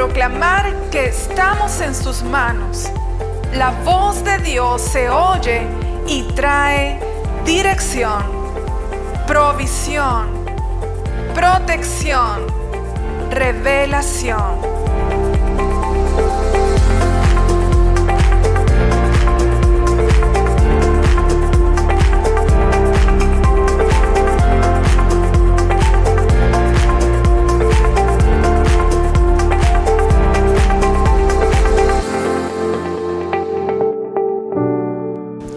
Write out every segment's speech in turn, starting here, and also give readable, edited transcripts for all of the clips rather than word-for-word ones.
proclamar que estamos en sus manos. La voz de Dios se oye y trae dirección, provisión, protección, revelación.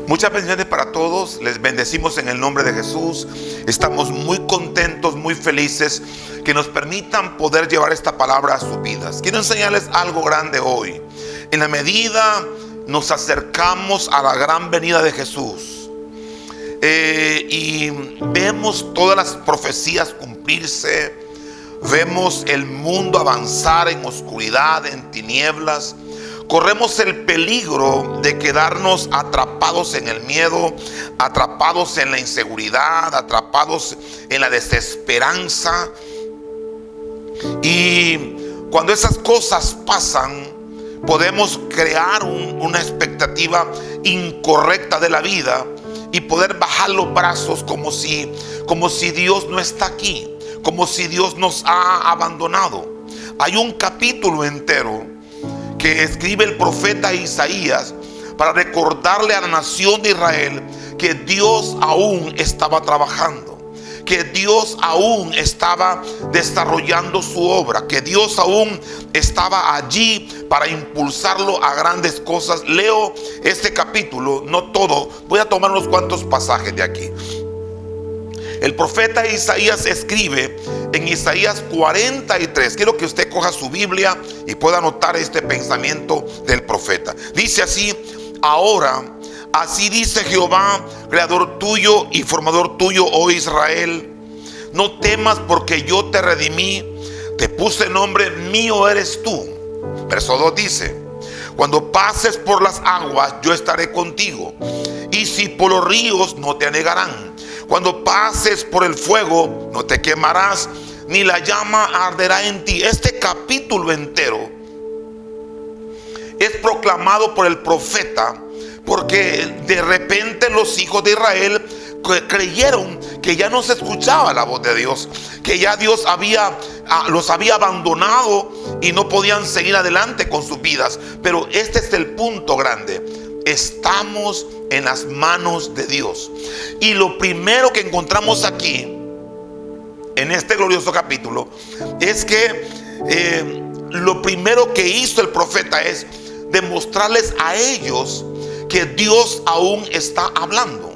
Muchas bendiciones para todos, les bendecimos en el nombre de Jesús. Estamos muy contentos, muy felices que nos permitan poder llevar esta palabra a sus vidas. Quiero enseñarles algo grande hoy. En la medida nos acercamos a la gran venida de Jesús y vemos todas las profecías cumplirse, vemos el mundo avanzar en oscuridad, en tinieblas. Corremos el peligro de quedarnos atrapados en el miedo, atrapados en la inseguridad, atrapados en la desesperanza. Y cuando esas cosas pasan, podemos crear una expectativa incorrecta de la vida y poder bajar los brazos como si Dios no está aquí, como si Dios nos ha abandonado. Hay un capítulo entero que escribe el profeta Isaías para recordarle a la nación de Israel que Dios aún estaba trabajando, que Dios aún estaba desarrollando su obra, que Dios aún estaba allí para impulsarlo a grandes cosas. Leo este capítulo, no todo, voy a tomar unos cuantos pasajes de aquí. El profeta Isaías escribe en Isaías 43. Quiero que usted coja su Biblia y pueda anotar este pensamiento del profeta. Dice así: ahora, así dice Jehová, creador tuyo y formador tuyo, oh Israel. No temas, porque yo te redimí, te puse nombre, mío eres tú. Verso 2 dice: cuando pases por las aguas, yo estaré contigo, y si por los ríos, no te anegarán. Cuando pases por el fuego, no te quemarás, ni la llama arderá en ti. Este capítulo entero es proclamado por el profeta, porque de repente los hijos de Israel creyeron que ya no se escuchaba la voz de Dios, que ya Dios los había abandonado y no podían seguir adelante con sus vidas. Pero este es el punto grande: estamos en las manos de Dios. Y lo primero que encontramos aquí en este glorioso capítulo es que lo primero que hizo el profeta es demostrarles a ellos que Dios aún está hablando.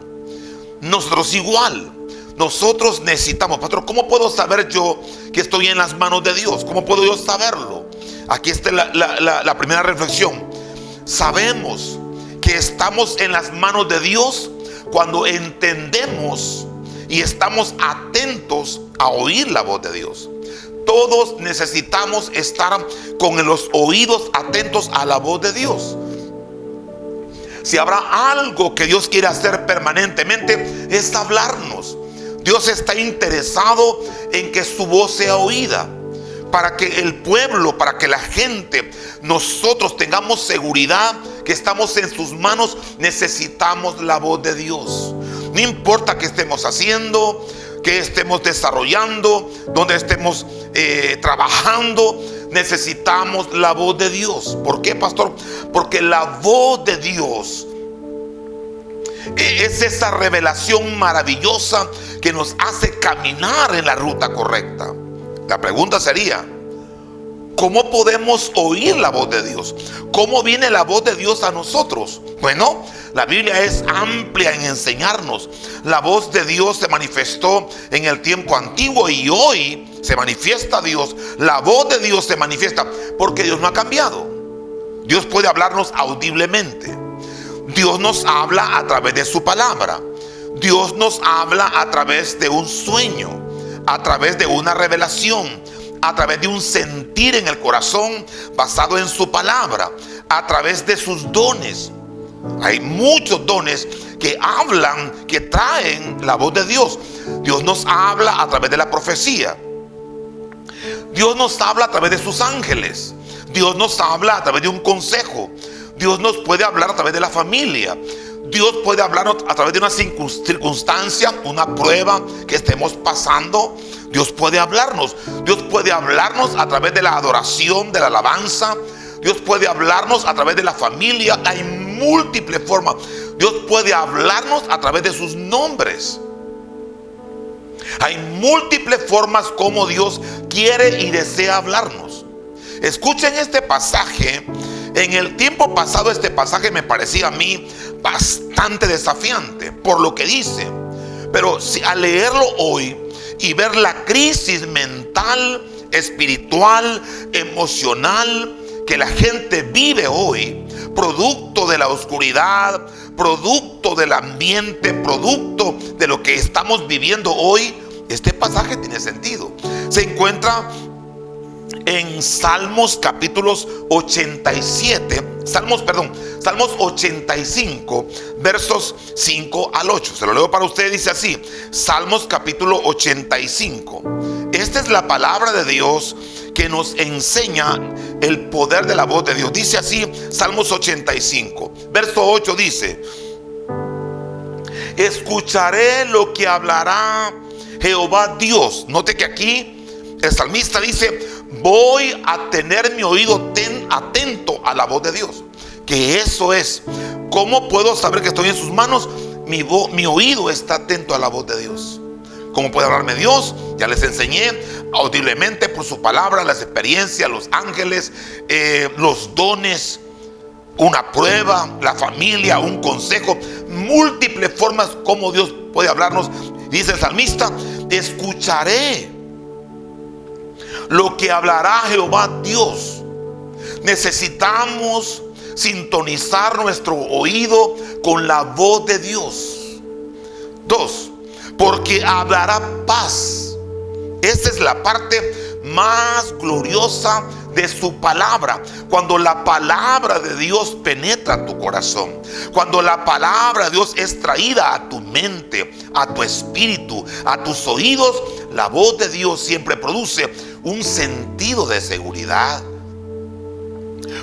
Nosotros igual, nosotros necesitamos: pastor, ¿cómo puedo saber yo que estoy en las manos de Dios? ¿Cómo puedo yo saberlo? Aquí está la primera reflexión. Sabemos que estamos en las manos de Dios cuando entendemos y estamos atentos a oír la voz de Dios. Todos necesitamos estar con los oídos atentos a la voz de Dios. Si habrá algo que Dios quiere hacer permanentemente, es hablarnos. Dios está interesado en que su voz sea oída, para que el pueblo, para que la gente, nosotros tengamos seguridad que estamos en sus manos. Necesitamos la voz de Dios. No importa qué estemos haciendo, qué estemos desarrollando, dónde estemos trabajando, necesitamos la voz de Dios. ¿Por qué, pastor? Porque la voz de Dios es esa revelación maravillosa que nos hace caminar en la ruta correcta. La pregunta sería: ¿cómo podemos oír la voz de Dios? ¿Cómo viene la voz de Dios a nosotros? Bueno, la Biblia es amplia en enseñarnos. La voz de Dios se manifestó en el tiempo antiguo y hoy se manifiesta Dios. La voz de Dios se manifiesta porque Dios no ha cambiado. Dios puede hablarnos audiblemente. Dios nos habla a través de su palabra. Dios nos habla a través de un sueño, a través de una revelación, a través de un sentir en el corazón basado en su palabra, a través de sus dones. Hay muchos dones que hablan, que traen la voz de Dios. Dios nos habla a través de la profecía. Dios nos habla a través de sus ángeles. Dios nos habla a través de un consejo. Dios nos puede hablar a través de la familia. Dios puede hablarnos a través de una circunstancia, una prueba que estemos pasando. Dios puede hablarnos. Dios puede hablarnos a través de la adoración, de la alabanza. Dios puede hablarnos a través de la familia. Hay múltiples formas. Dios puede hablarnos a través de sus nombres. Hay múltiples formas como Dios quiere y desea hablarnos. Escuchen este pasaje. En el tiempo pasado este pasaje me parecía a mí bastante desafiante por lo que dice. Pero al leerlo hoy y ver la crisis mental, espiritual, emocional que la gente vive hoy, producto de la oscuridad, producto del ambiente, producto de lo que estamos viviendo hoy, este pasaje tiene sentido. Se encuentra en Salmos capítulos 85, versos 5 al 8. Se lo leo para ustedes, dice así: Salmos capítulo 85. Esta es la palabra de Dios que nos enseña el poder de la voz de Dios. Dice así, Salmos 85, verso 8 dice: escucharé lo que hablará Jehová Dios. Note que aquí el salmista dice: voy a tener mi oído atento a la voz de Dios. Que eso es, ¿cómo puedo saber que estoy en sus manos? Mi oído está atento a la voz de Dios. ¿Cómo puede hablarme Dios? Ya les enseñé audiblemente por su palabra, las experiencias, los ángeles, los dones, una prueba, la familia, un consejo, múltiples formas como Dios puede hablarnos. Dice el salmista: escucharé lo que hablará Jehová Dios. Necesitamos sintonizar nuestro oído con la voz de Dios. 2, porque hablará paz. Esta es la parte más gloriosa de su palabra. Cuando la palabra de Dios penetra tu corazón, cuando la palabra de Dios es traída a tu mente, a tu espíritu, a tus oídos, la voz de Dios siempre produce un sentido de seguridad,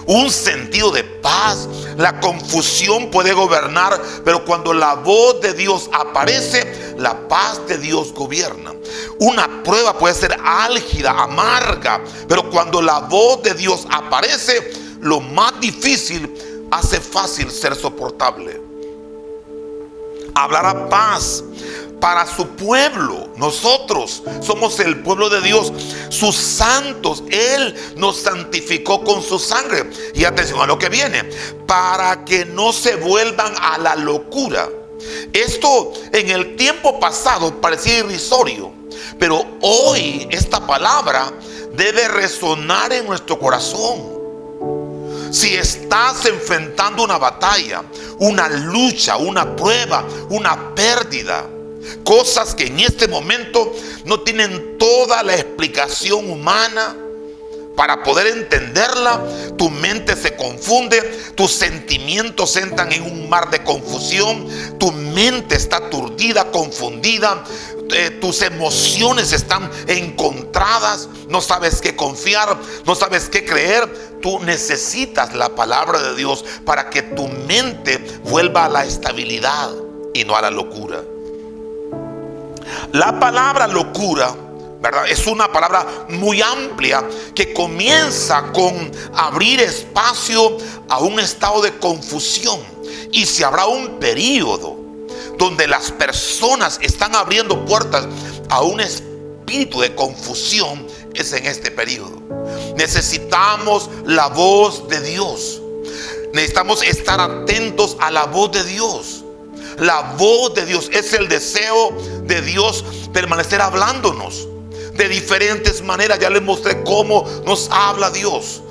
un sentido de paz. La confusión puede gobernar, pero cuando la voz de Dios aparece, la paz de Dios gobierna. Una prueba puede ser álgida, amarga, pero cuando la voz de Dios aparece, lo más difícil hace fácil ser soportable. Hablará paz para su pueblo. Nosotros somos el pueblo de Dios, sus santos. Él nos santificó con su sangre. Y atención a lo que viene: para que no se vuelvan a la locura. Esto en el tiempo pasado parecía irrisorio, pero hoy esta palabra debe resonar en nuestro corazón. Si estás enfrentando una batalla, una lucha, una prueba, una pérdida, cosas que en este momento no tienen toda la explicación humana para poder entenderla, tu mente se confunde, tus sentimientos entran en un mar de confusión, tu mente está aturdida, confundida, tus emociones están encontradas, no sabes qué confiar, no sabes qué creer. Tú necesitas la palabra de Dios para que tu mente vuelva a la estabilidad y no a la locura. La palabra locura, ¿verdad?, es una palabra muy amplia que comienza con abrir espacio a un estado de confusión. Y si habrá un periodo donde las personas están abriendo puertas a un espíritu de confusión, es en este periodo. Necesitamos la voz de Dios. Necesitamos estar atentos a la voz de Dios. La voz de Dios es el deseo de Dios permanecer hablándonos de diferentes maneras. Ya les mostré cómo nos habla Dios.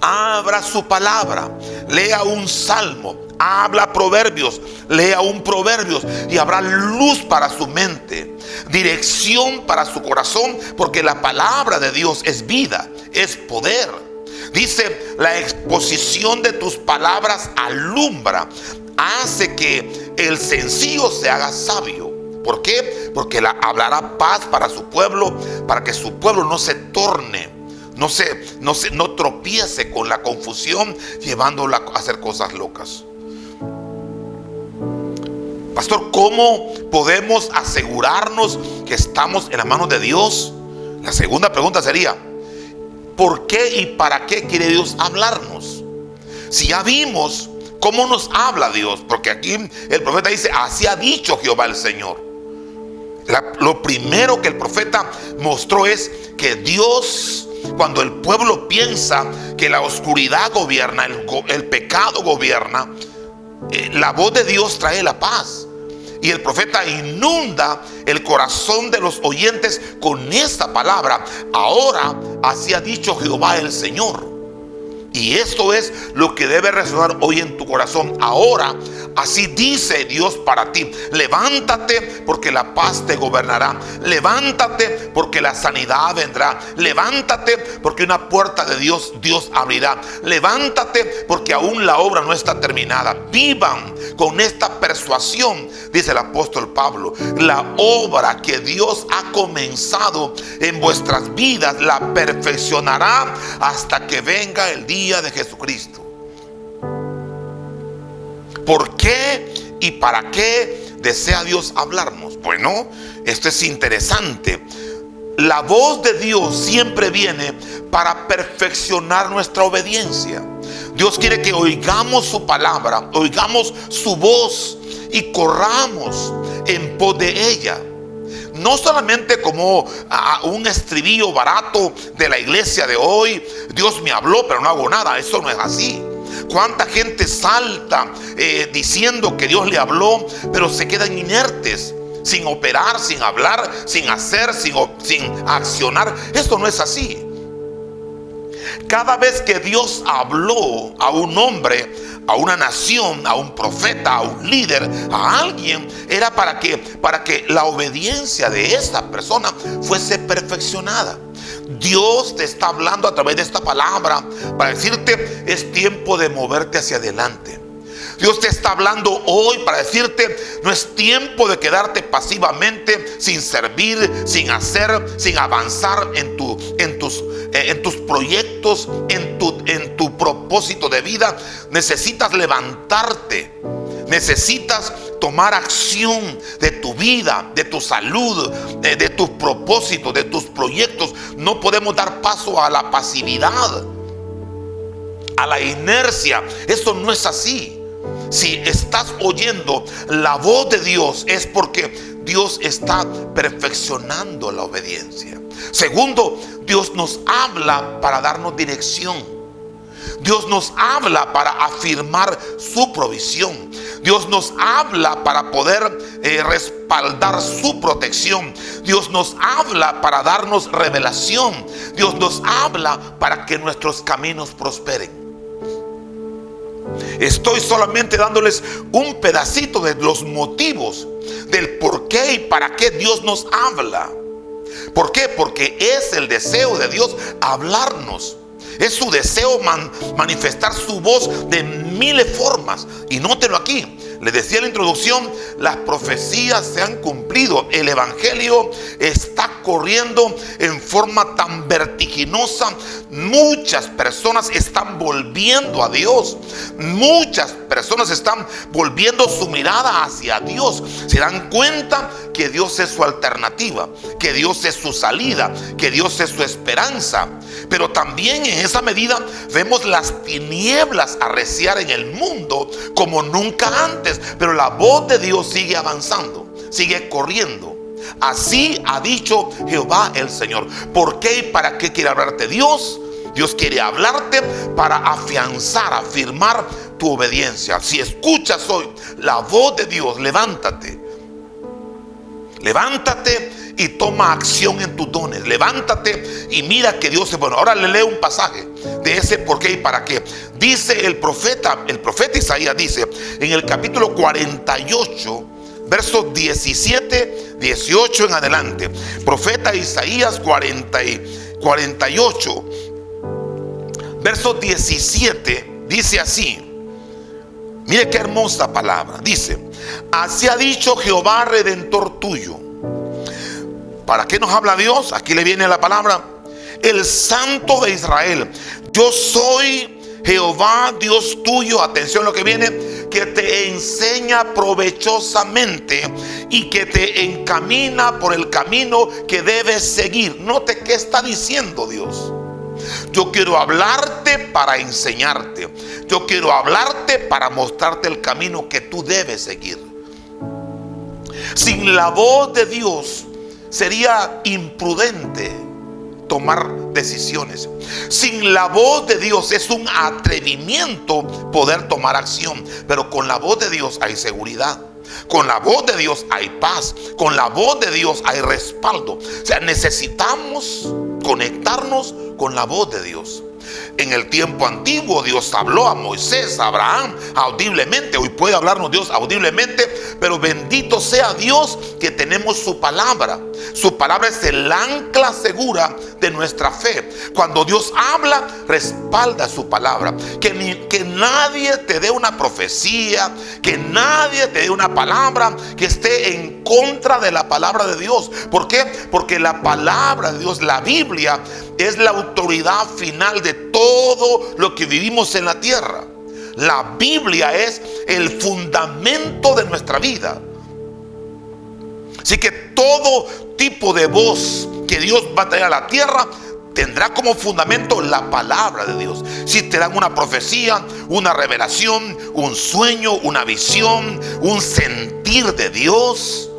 Abra su palabra, lea un salmo, habla proverbios, lea un proverbios y habrá luz para su mente, dirección para su corazón, porque la palabra de Dios es vida, es poder. Dice: la exposición de tus palabras alumbra, hace que el sencillo se haga sabio. ¿Por qué? Porque hablará paz para su pueblo, para que su pueblo no se torne no tropiece con la confusión, llevándola a hacer cosas locas. Pastor, ¿cómo podemos asegurarnos que estamos en las manos de Dios? La segunda pregunta sería: ¿por qué y para qué quiere Dios hablarnos? Si ya vimos cómo nos habla Dios, porque aquí el profeta dice: así ha dicho Jehová el Señor. Lo primero que el profeta mostró es que Dios, cuando el pueblo piensa que la oscuridad gobierna, el pecado gobierna, la voz de Dios trae la paz. Y el profeta inunda el corazón de los oyentes con esta palabra: ahora así ha dicho Jehová el Señor. Y esto es lo que debe resonar hoy en tu corazón. Ahora así dice Dios para ti: levántate, porque la paz te gobernará. Levántate, porque la sanidad vendrá. Levántate, porque una puerta de Dios abrirá. Levántate, porque aún la obra no está terminada. Vivan con esta persuasión, dice el apóstol Pablo: la obra que Dios ha comenzado en vuestras vidas la perfeccionará hasta que venga el día de Jesucristo. ¿Por qué y para qué desea Dios hablarnos? Bueno, esto es interesante. La voz de Dios siempre viene para perfeccionar nuestra obediencia. Dios quiere que oigamos su palabra, oigamos su voz y corramos en pos de ella. No solamente como un estribillo barato de la iglesia de hoy: Dios me habló pero no hago nada. Eso no es así. ¿Cuánta gente salta diciendo que Dios le habló, pero se quedan inertes, sin operar, sin hablar, sin hacer, sin accionar? Esto no es así. Cada vez que Dios habló a un hombre, a una nación, a un profeta, a un líder, a alguien, era para que la obediencia de esta persona fuese perfeccionada. Dios te está hablando a través de esta palabra para decirte: es tiempo de moverte hacia adelante. Dios te está hablando hoy para decirte: no es tiempo de quedarte pasivamente, sin servir, sin hacer, sin avanzar en tus proyectos, en tu propósito de vida. Necesitas levantarte. Necesitas tomar acción de tu vida, de tu salud, de tus propósitos, de tus proyectos. No podemos dar paso a la pasividad, a la inercia. Eso no es así. Si estás oyendo la voz de Dios, es porque Dios está perfeccionando la obediencia. Segundo, Dios nos habla para darnos dirección. Dios nos habla para afirmar su provisión. Dios nos habla para poder respaldar su protección. Dios nos habla para darnos revelación. Dios nos habla para que nuestros caminos prosperen. Estoy solamente dándoles un pedacito de los motivos del por qué y para qué Dios nos habla. ¿Por qué? Porque es el deseo de Dios hablarnos. Es su deseo manifestar su voz de miles formas. Y nótelo aquí. Les decía en la introducción: las profecías se han cumplido. El evangelio está corriendo en forma tan vertiginosa. Muchas personas están volviendo a Dios. Muchas personas están volviendo su mirada hacia Dios. Se dan cuenta que Dios es su alternativa, que Dios es su salida, que Dios es su esperanza. Pero también en esa medida vemos las tinieblas arreciar en el mundo como nunca antes. Pero la voz de Dios sigue avanzando, sigue corriendo. Así ha dicho Jehová el Señor. ¿Por qué y para qué quiere hablarte Dios? Dios quiere hablarte para afianzar, afirmar tu obediencia. Si escuchas hoy la voz de Dios, levántate. Levántate y toma acción en tus dones. Levántate y mira que Dios es bueno. Ahora le leo un pasaje de ese por qué y para qué. Dice el profeta Isaías, dice en el capítulo 48, versos 17, 18 en adelante. Profeta Isaías 48, verso 17, dice así. Mire qué hermosa palabra. Dice: así ha dicho Jehová Redentor tuyo. ¿Para qué nos habla Dios? Aquí le viene la palabra. el Santo de Israel. Yo soy Jehová, Dios tuyo, atención lo que viene, que te enseña provechosamente y que te encamina por el camino que debes seguir. Note qué está diciendo Dios. Yo quiero hablarte para enseñarte. Yo quiero hablarte para mostrarte el camino que tú debes seguir. Sin la voz de Dios sería imprudente tomar decisiones. Sin la voz de Dios es un atrevimiento poder tomar acción. Pero con la voz de Dios hay seguridad. Con la voz de Dios hay paz. Con la voz de Dios hay respaldo. O sea, necesitamos conectarnos con la voz de Dios. En el tiempo antiguo Dios habló a Moisés, a Abraham audiblemente. Hoy puede hablarnos Dios audiblemente, pero bendito sea Dios que tenemos su palabra. Su palabra es el ancla segura de nuestra fe. Cuando Dios habla, respalda su palabra. Que nadie te dé una profecía, que nadie te dé una palabra que esté en contra de la palabra de Dios. ¿Por qué? Porque la palabra de Dios, la Biblia, es la autoridad final de todo lo que vivimos en la tierra. La Biblia es el fundamento de nuestra vida. Así que todo tipo de voz que Dios va a traer a la tierra tendrá como fundamento la palabra de Dios. Si te dan una profecía, una revelación, un sueño, una visión, un sentir de Dios,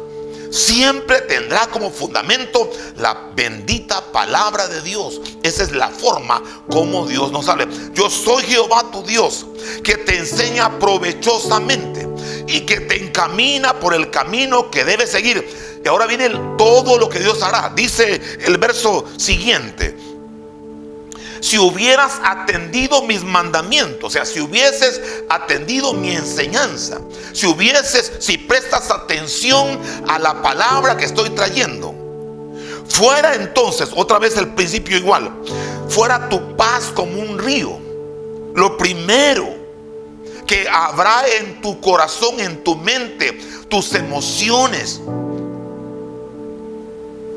siempre tendrá como fundamento la bendita palabra de Dios. Esa es la forma como Dios nos habla. Yo soy Jehová tu Dios, que te enseña provechosamente y que te encamina por el camino que debes seguir. Y ahora viene todo lo que Dios hará. Dice el verso siguiente: si hubieras atendido mis mandamientos, o sea, si hubieses atendido mi enseñanza, si prestas atención a la palabra que estoy trayendo, fuera entonces, otra vez el principio igual, fuera tu paz como un río. Lo primero que habrá en tu corazón, en tu mente, tus emociones,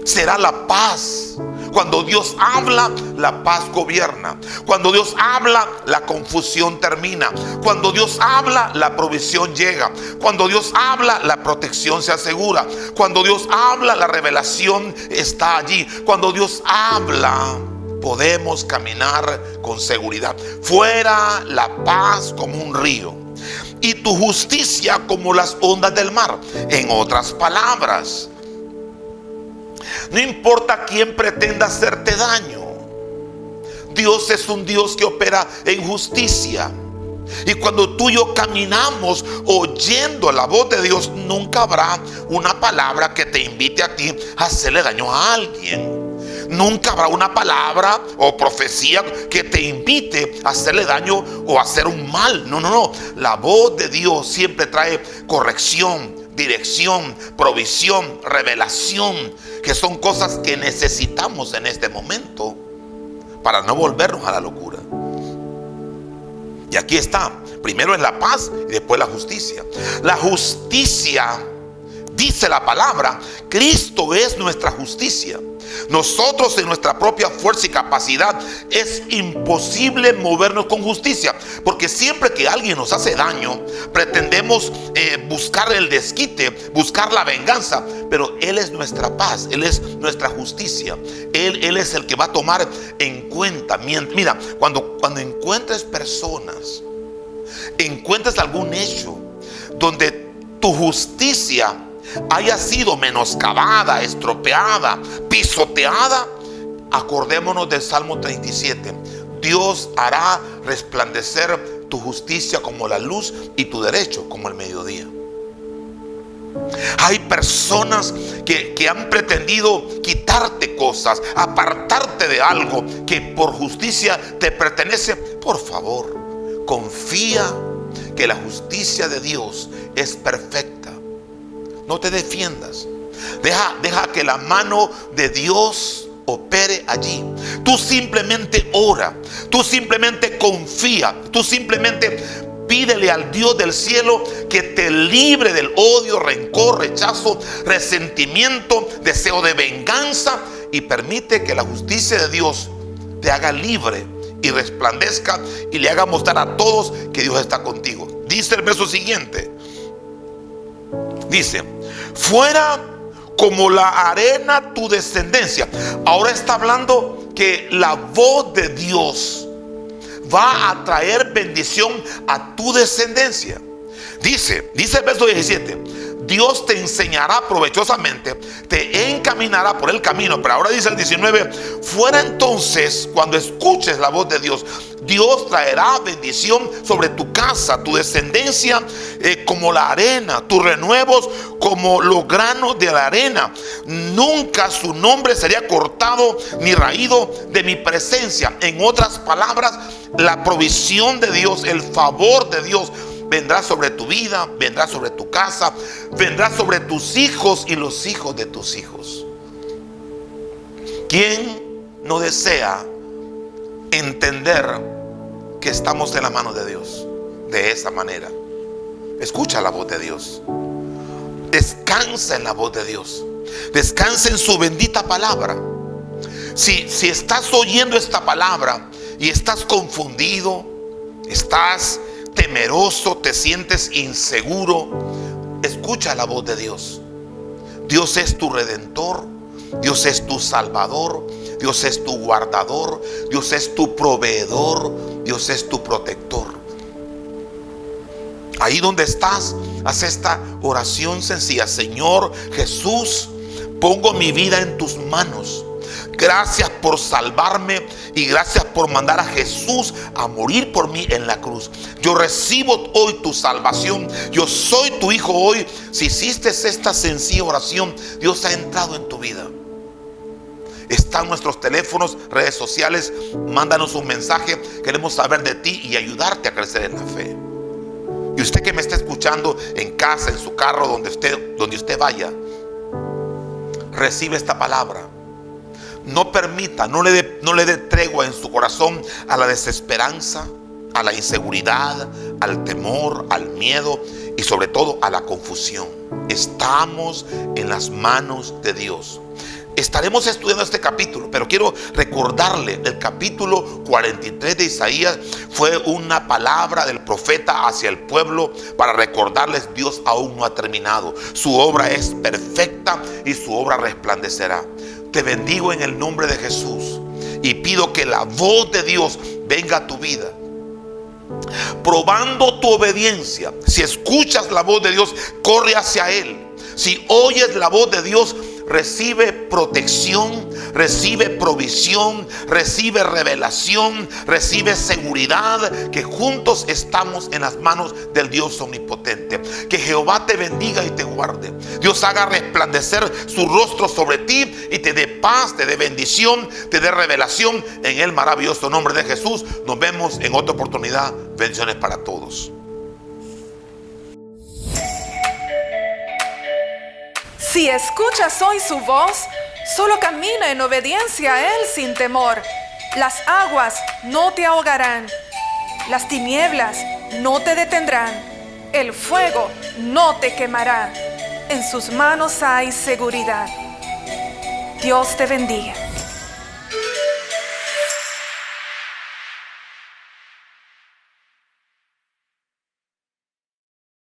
será la paz. Cuando Dios habla, la paz gobierna. Cuando Dios habla, la confusión termina. Cuando Dios habla, la provisión llega. Cuando Dios habla, la protección se asegura. Cuando Dios habla, la revelación está allí. Cuando Dios habla, podemos caminar con seguridad. Fuera la paz como un río y tu justicia como las ondas del mar. En otras palabras, no importa quién pretenda hacerte daño, Dios es un Dios que opera en justicia. Y cuando tú y yo caminamos oyendo la voz de Dios, nunca habrá una palabra que te invite a ti a hacerle daño a alguien. Nunca habrá una palabra o profecía que te invite a hacerle daño o a hacer un mal. No. La voz de Dios siempre trae corrección, dirección, provisión, revelación, que son cosas que necesitamos en este momento para no volvernos a la locura. Y aquí está, primero es la paz y después la justicia. La justicia, dice la palabra, Cristo es nuestra justicia. Nosotros en nuestra propia fuerza y capacidad es imposible movernos con justicia, porque siempre que alguien nos hace daño pretendemos buscar el desquite, buscar la venganza. Pero Él es nuestra paz, Él es nuestra justicia. Él es el que va a tomar en cuenta. Mira, cuando encuentres personas, encuentres algún hecho donde tu justicia haya sido menoscabada, estropeada, pisoteada, acordémonos del Salmo 37. Dios hará resplandecer tu justicia como la luz y tu derecho como el mediodía. Hay personas que han pretendido quitarte cosas, apartarte de algo que por justicia te pertenece. Por favor, confía que la justicia de Dios es perfecta. No te defiendas. Deja que la mano de Dios opere allí. Tú simplemente ora. Tú simplemente confía. Tú simplemente pídele al Dios del cielo que te libre del odio, rencor, rechazo, resentimiento, deseo de venganza, y permite que la justicia de Dios te haga libre y resplandezca y le haga mostrar a todos que Dios está contigo. Dice el verso siguiente. Dice: fuera como la arena tu descendencia. Ahora está hablando que la voz de Dios va a traer bendición a tu descendencia. Dice el verso 17: Dios te enseñará provechosamente, te encaminará por el camino. Pero ahora dice el 19: fuera entonces, cuando escuches la voz de Dios, Dios traerá bendición sobre tu casa, tu descendencia, como la arena, tus renuevos como los granos de la arena. Nunca su nombre sería cortado ni raído de mi presencia. En otras palabras, la provisión de Dios, el favor de Dios vendrá sobre tu vida, vendrá sobre tu casa, vendrá sobre tus hijos y los hijos de tus hijos. ¿Quién no desea entender que estamos en la mano de Dios de esa manera? Escucha la voz de Dios. Descansa en la voz de Dios. Descansa en su bendita palabra. Si estás oyendo esta palabra y estás confundido, estás temeroso, te sientes inseguro, escucha la voz de Dios. Dios es tu redentor, Dios es tu salvador, Dios es tu guardador, Dios es tu proveedor, Dios es tu protector. Ahí donde estás, haz esta oración sencilla: Señor Jesús, pongo mi vida en tus manos. Gracias por salvarme y gracias por mandar a Jesús a morir por mí en la cruz. Yo recibo hoy tu salvación. Yo soy tu hijo hoy. Si hiciste esta sencilla oración, Dios ha entrado en tu vida. Están nuestros teléfonos, redes sociales. Mándanos un mensaje. Queremos saber de ti y ayudarte a crecer en la fe. Y usted que me está escuchando en casa, en su carro, donde usted vaya, recibe esta palabra. No permita, no le dé tregua en su corazón a la desesperanza, a la inseguridad, al temor, al miedo y sobre todo a la confusión. Estamos en las manos de Dios. Estaremos estudiando este capítulo, pero quiero recordarle: el capítulo 43 de Isaías fue una palabra del profeta hacia el pueblo para recordarles: Dios aún no ha terminado. Su obra es perfecta y su obra resplandecerá. Te bendigo en el nombre de Jesús y pido que la voz de Dios venga a tu vida, probando tu obediencia. Si escuchas la voz de Dios, corre hacia Él. Si oyes la voz de Dios, recibe protección, recibe provisión, recibe revelación, recibe seguridad, que juntos estamos en las manos del Dios omnipotente. Que Jehová te bendiga y te guarde. Dios haga resplandecer su rostro sobre ti y te dé paz, te dé bendición, te dé revelación en el maravilloso nombre de Jesús. Nos vemos en otra oportunidad. Bendiciones para todos. Si escuchas hoy su voz, solo camina en obediencia a Él sin temor. Las aguas no te ahogarán, las tinieblas no te detendrán, el fuego no te quemará. En sus manos hay seguridad. Dios te bendiga.